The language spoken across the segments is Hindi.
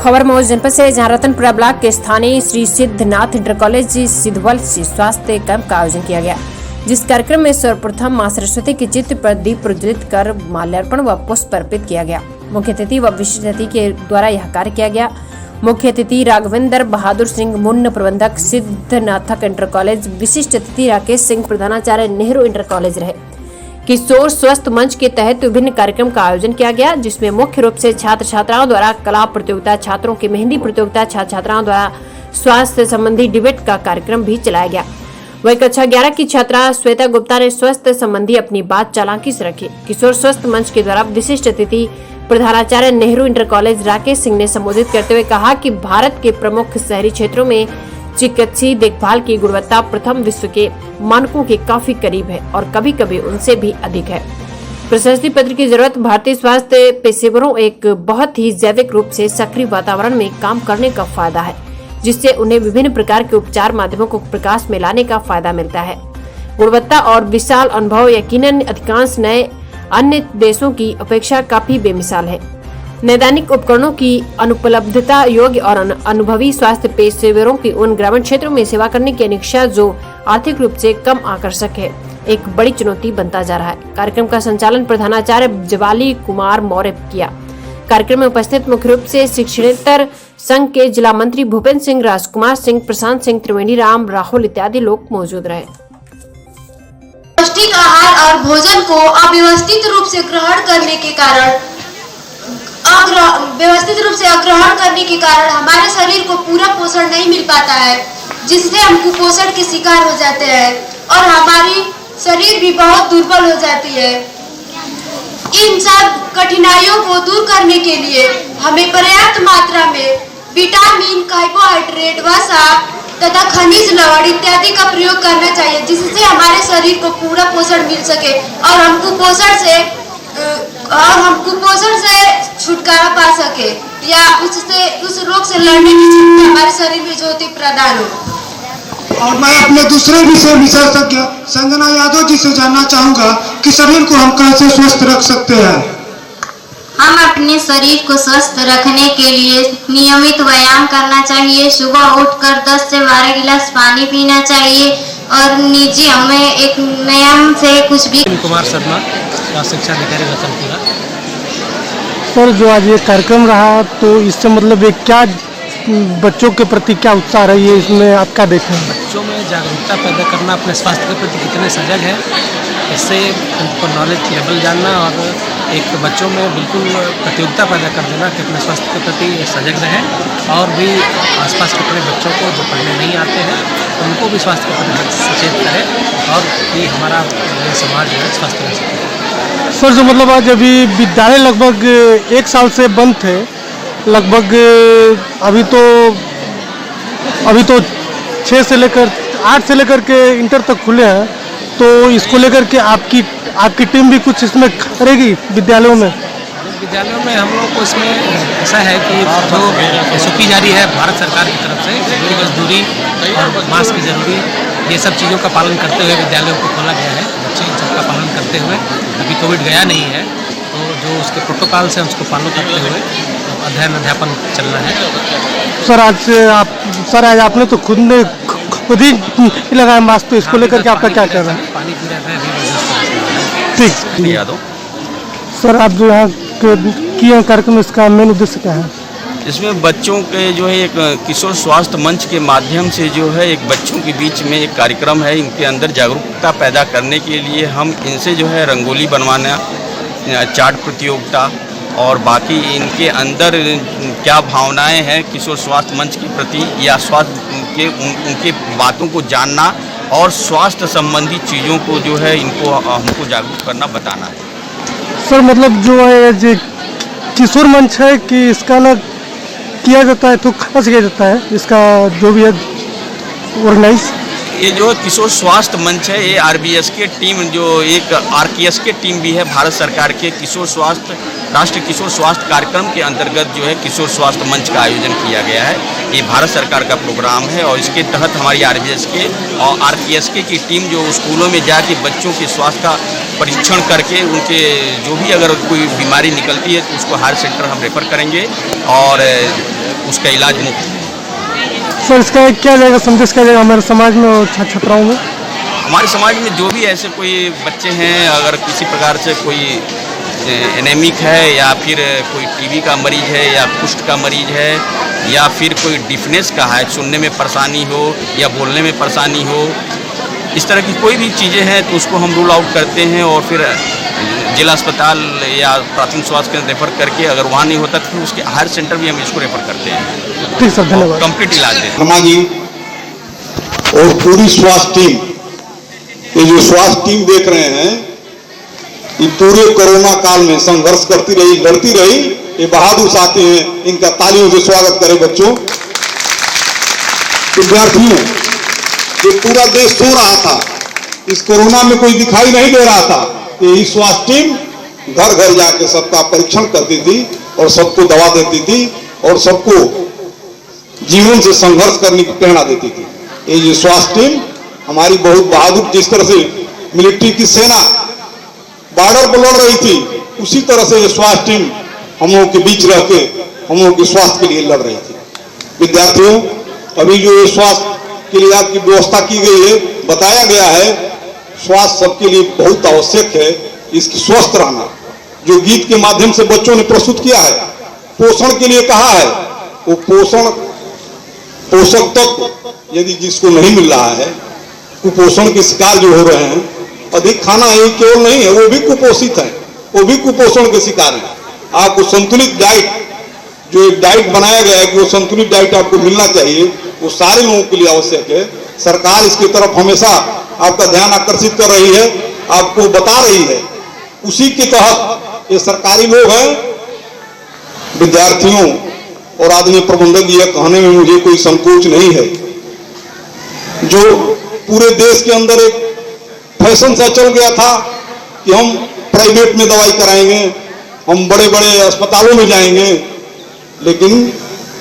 खबर मऊ जनपद से, जहां रतनपुरा ब्लॉक के स्थानीय श्री सिद्धनाथ इंटर कॉलेज सिद्धवल से स्वास्थ्य कैंप का आयोजन किया गया, जिस कार्यक्रम में सर्वप्रथम मां सरस्वती के चित्र पर दीप प्रज्वलित कर माल्यार्पण व पुष्प अर्पित किया गया। मुख्य अतिथि व विशिष्ट अतिथि के द्वारा यह कार्य किया गया। मुख्य अतिथि राघवेंद्र बहादुर सिंह मुन्न, प्रबंधक सिद्धनाथ इंटर कॉलेज। विशिष्ट अतिथि राकेश सिंह, प्रधानाचार्य नेहरू इंटर कॉलेज रहे। किशोर स्वस्थ मंच के तहत विभिन्न कार्यक्रम का आयोजन किया गया, जिसमें मुख्य रूप से छात्र छात्राओं द्वारा कला प्रतियोगिता, छात्रों की मेहंदी प्रतियोगिता, छात्र छात्राओं द्वारा स्वास्थ्य संबंधी डिबेट का कार्यक्रम भी चलाया गया। वही कक्षा 11 की छात्रा श्वेता गुप्ता ने स्वास्थ्य संबंधी अपनी बात चालाकी से रखी। किशोर स्वस्थ मंच के द्वारा विशिष्ट अतिथि प्रधानाचार्य नेहरू इंटर कॉलेज राकेश सिंह ने संबोधित करते हुए कहा कि भारत के प्रमुख शहरी क्षेत्रों में चिकित्सीय देखभाल की गुणवत्ता प्रथम विश्व के मानकों के काफी करीब है और कभी कभी उनसे भी अधिक है। प्रशस्ति पत्र की जरूरत भारतीय स्वास्थ्य पेशेवरों एक बहुत ही जैविक रूप से सक्रिय वातावरण में काम करने का फायदा है, जिससे उन्हें विभिन्न प्रकार के उपचार माध्यमों को प्रकाश में लाने का फायदा मिलता है। गुणवत्ता और विशाल अनुभव यकीनन अधिकांश नए अन्य देशों की अपेक्षा काफी बेमिसाल है। नैदानिक उपकरणों की अनुपलब्धता, योग्य और अनुभवी स्वास्थ्य पेशेवरों की उन ग्रामीण क्षेत्रों में सेवा करने की अनिच्छा जो आर्थिक रूप से कम आकर्षक है, एक बड़ी चुनौती बनता जा रहा है। कार्यक्रम का संचालन प्रधानाचार्य जवाली कुमार मौर्य किया। कार्यक्रम में उपस्थित मुख्य रूप से शिक्षणेतर संघ के जिला मंत्री भूपेंद्र सिंह, राजकुमार सिंह, प्रशांत सिंह, त्रिवेणी राम, राहुल इत्यादि लोग मौजूद रहे। पौष्टिक आहार और भोजन को अव्यवस्थित रूप से ग्रहण करने के कारण हमारे शरीर को पूरा पोषण नहीं मिल पाता है, जिससे हम कुपोषण के शिकार हो जाते हैं और हमारी शरीर भी बहुत दुर्बल हो जाती है। इन सब कठिनाइयों को दूर करने के लिए हमें पर्याप्त मात्रा में विटामिन, कार्बोहाइड्रेट, वसा तथा खनिज लवण इत्यादि का प्रयोग करना चाहिए, जिससे हमारे शरीर को पूरा पोषण मिल सके और हम कुपोषण से छुटकारा पा सके या उस रोग से लड़ने की क्षमता हमारे शरीर में ज्योति प्रदान हो। और मैं अपने दूसरे विषय विशेषज्ञ संजना यादव जी से जानना चाहूँगा कि शरीर को हम कैसे स्वस्थ रख सकते हैं। हम अपने शरीर को स्वस्थ रखने के लिए नियमित व्यायाम करना चाहिए। सुबह उठकर 10 से 12 गिलास पानी पीना चाहिए और निजी हमें एक नियम से कुछ भी। कुमार शर्मा, शिक्षा अधिकारी रतनपुरा। सर, जो आज ये कार्यक्रम रहा तो इससे मतलब ये क्या बच्चों के प्रति क्या उत्साह रही है, इसमें आप क्या देखें? बच्चों में जागरूकता पैदा करना, अपने स्वास्थ्य के प्रति कितने सजग है, इससे उनको नॉलेज लेवल जानना और एक बच्चों में बिल्कुल प्रतियोगिता पैदा कर देना कि अपने स्वास्थ्य के प्रति सजग रहें और भी आसपास के अपने बच्चों को जो पढ़ने नहीं आते हैं उनको भी स्वास्थ्य के प्रति सचेत करें और ये हमारा समाज जो है स्वस्थ रह सके। सर, जो मतलब आज अभी विद्यालय लगभग 1 साल से बंद थे, लगभग अभी तो 6 से लेकर 8 से लेकर के इंटर तक खुले हैं, तो इसको लेकर के आपकी टीम भी कुछ इसमें करेगी विद्यालयों में? विद्यालयों में हम लोग को इसमें ऐसा है कि जो SOP जारी है भारत सरकार की तरफ से, 2 गज दूरी और मास्क जरूरी, ये सब चीज़ों का पालन करते हुए विद्यालयों को खोला गया है। बच्चे इन सबका पालन करते हुए, अभी कोविड गया नहीं है तो जो उसके प्रोटोकॉल से उसको फॉलो करते हुए अध्ययन अध्यापन चलना है। सर आज आपने तो खुद ही लगाया मास्क, तो इसको लेकर के आपका क्या कहना है? पानी पी रहे हैं। ठीक यादव। सर, आप जो यहाँ किए कार्यक्रम, इसका मेन उद्देश्य क्या है? इसमें बच्चों के जो है एक किशोर स्वास्थ्य मंच के माध्यम से जो है एक बच्चों के बीच में एक कार्यक्रम है, इनके अंदर जागरूकता पैदा करने के लिए हम इनसे जो है रंगोली बनवाना, चार्ट प्रतियोगिता और बाकी इनके अंदर क्या भावनाएं हैं किशोर स्वास्थ्य मंच के प्रति या स्वास्थ्य के उनके बातों को जानना और स्वास्थ्य संबंधी चीज़ों को जो है इनको हमको जागरूक करना, बताना है। सर, मतलब जो है जो किशोर मंच है कि इसका ना किया जाता है तो कहाँ से किया जाता है, इसका जो भी है ऑर्गेनाइज? ये जो किशोर स्वास्थ्य मंच है, ये RBS के टीम, जो एक RKS के टीम भी है भारत सरकार के राष्ट्रीय किशोर स्वास्थ्य कार्यक्रम के अंतर्गत जो है किशोर स्वास्थ्य मंच का आयोजन किया गया है। ये भारत सरकार का प्रोग्राम है और इसके तहत हमारी RBS के और RKS की टीम जो स्कूलों में जाके बच्चों के स्वास्थ्य का परीक्षण करके उनके जो भी अगर कोई बीमारी निकलती है तो उसको हायर सेंटर हम रेफर करेंगे और उसका इलाज मुफ्त है। सर इसका क्या जाएगा संदेश, क्या जाएगा हमारे समाज में और छात्राओं में? हमारे समाज में जो भी ऐसे कोई बच्चे हैं, अगर किसी प्रकार से कोई एनेमिक है या फिर कोई टीबी का मरीज है या कुष्ठ का मरीज है या फिर कोई डिफनेस का है, सुनने में परेशानी हो या बोलने में परेशानी हो, इस तरह की कोई भी चीज़ें हैं तो उसको हम रूल आउट करते हैं और फिर जिला अस्पताल या प्राथमिक स्वास्थ्य केंद्र रेफर करके, अगर वहाँ नहीं होता तो फिर उसके हायर सेंटर भी हम इसको रेफर करते हैं। ठीक सर, धन्यवाद। कंप्लीट इलाज देते हैं। शर्मा जी और पूरी स्वास्थ्य टीम, ये जो स्वास्थ्य टीम देख रहे हैं, ये पूरे कोरोना काल में संघर्ष करती रही, लड़ती रही। ये बहादुर साथी हैं, इनका तालियों से स्वागत करें। बच्चों, विद्यार्थियों, ये पूरा देश सो रहा था, इस कोरोना में कोई दिखाई नहीं दे रहा था। यही स्वास्थ्य टीम घर घर जाके सबका परीक्षण करती थी और सबको दवा देती थी और सबको जीवन से संघर्ष करने की प्रेरणा देती थी। ये जो स्वास्थ्य टीम हमारी बहुत बहादुर, जिस तरह से मिलिट्री की सेना बॉर्डर पर लड़ रही थी, उसी तरह से ये स्वास्थ्य टीम हम लोगों के बीच रह के हम लोगों के स्वास्थ्य के लिए लड़ रही थी। विद्यार्थियों, अभी जो ये स्वास्थ्य के लिए आपकी व्यवस्था की गई है, बताया गया है, स्वास्थ्य सबके लिए बहुत आवश्यक है। इसकी स्वस्थ रहना, जो गीत के माध्यम से बच्चों ने प्रस्तुत किया है, पोषण के लिए कहा है, वो पोषक तत्व यदि जिसको नहीं मिल रहा है, कुपोषण के शिकार जो हो रहे हैं, अधिक खाना ही केवल नहीं है, वो भी कुपोषित है, वो भी कुपोषण के शिकार है। आपको संतुलित डाइट, जो एक डाइट बनाया गया है कि वो संतुलित डाइट आपको मिलना चाहिए, वो सारे लोगों के लिए आवश्यक है। सरकार इसकी तरफ हमेशा आपका ध्यान आकर्षित कर रही है, आपको बता रही है। उसी के तहत ये सरकारी लोग हैं, विद्यार्थियों और आदमी प्रबंधक यह कहने में मुझे कोई संकोच नहीं है, जो पूरे देश के अंदर एक फैशन सा चल गया था कि हम प्राइवेट में दवाई कराएंगे, हम बड़े बड़े अस्पतालों में जाएंगे, लेकिन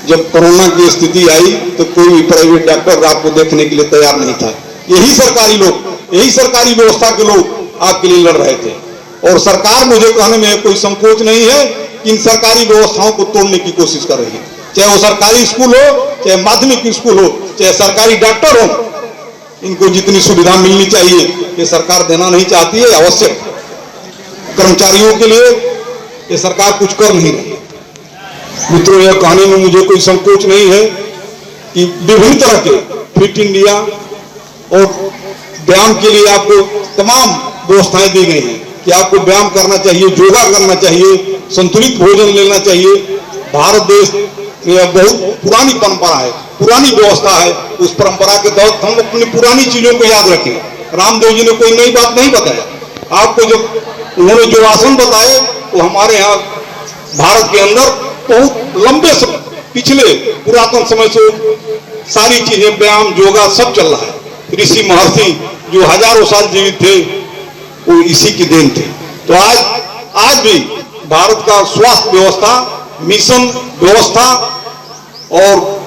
जब कोरोना की स्थिति आई तो कोई भी प्राइवेट डॉक्टर आपको देखने के लिए तैयार नहीं था। यही सरकारी लोग, यही सरकारी व्यवस्था के लोग आपके लिए लड़ रहे थे। और सरकार, मुझे कहने में कोई संकोच नहीं है कि इन सरकारी व्यवस्थाओं को तोड़ने की कोशिश कर रही है, चाहे वो सरकारी स्कूल हो, चाहे माध्यमिक स्कूल हो, चाहे सरकारी डॉक्टर हो। इनको जितनी सुविधा मिलनी चाहिए ये सरकार देना नहीं चाहती है। आवश्यक कर्मचारियों के लिए ये सरकार कुछ कर नहीं रही। मित्रों, यह कहने में मुझे कोई संकोच नहीं है कि विभिन्न तरह के फिट इंडिया और व्यायाम के लिए आपको तमाम व्यवस्थाएं दी गई हैं कि आपको व्यायाम करना चाहिए, योगा करना चाहिए, संतुलित भोजन लेना चाहिए। भारत देश में यह बहुत पुरानी परंपरा है, पुरानी व्यवस्था है। उस परंपरा के तहत हम अपनी पुरानी चीजों को याद रखें। रामदेव जी ने कोई नई बात नहीं बताया आपको। जब उन्होंने जो आसन बताए वो हमारे यहाँ भारत के अंदर बहुत लंबे पिछले पुरातन समय से सारी चीजें, व्यायाम, योगा सब चल रहा है। ऋषि महर्षि जो हजारों साल जीवित थे वो इसी की देन थे। तो आज भी भारत का स्वास्थ्य व्यवस्था, मिशन व्यवस्था और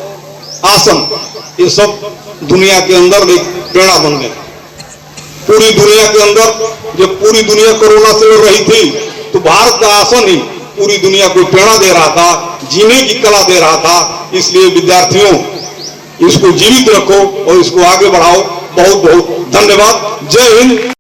आसन, ये सब दुनिया के अंदर एक प्रेरणा बन गए। पूरी दुनिया के अंदर जब पूरी दुनिया कोरोना से लड़ रही थी तो भारत का आसन ही पूरी दुनिया को प्रेरणा दे रहा था, जीने की कला दे रहा था। इसलिए विद्यार्थियों, इसको जीवित रखो और इसको आगे बढ़ाओ। बहुत बहुत धन्यवाद। जय हिंद।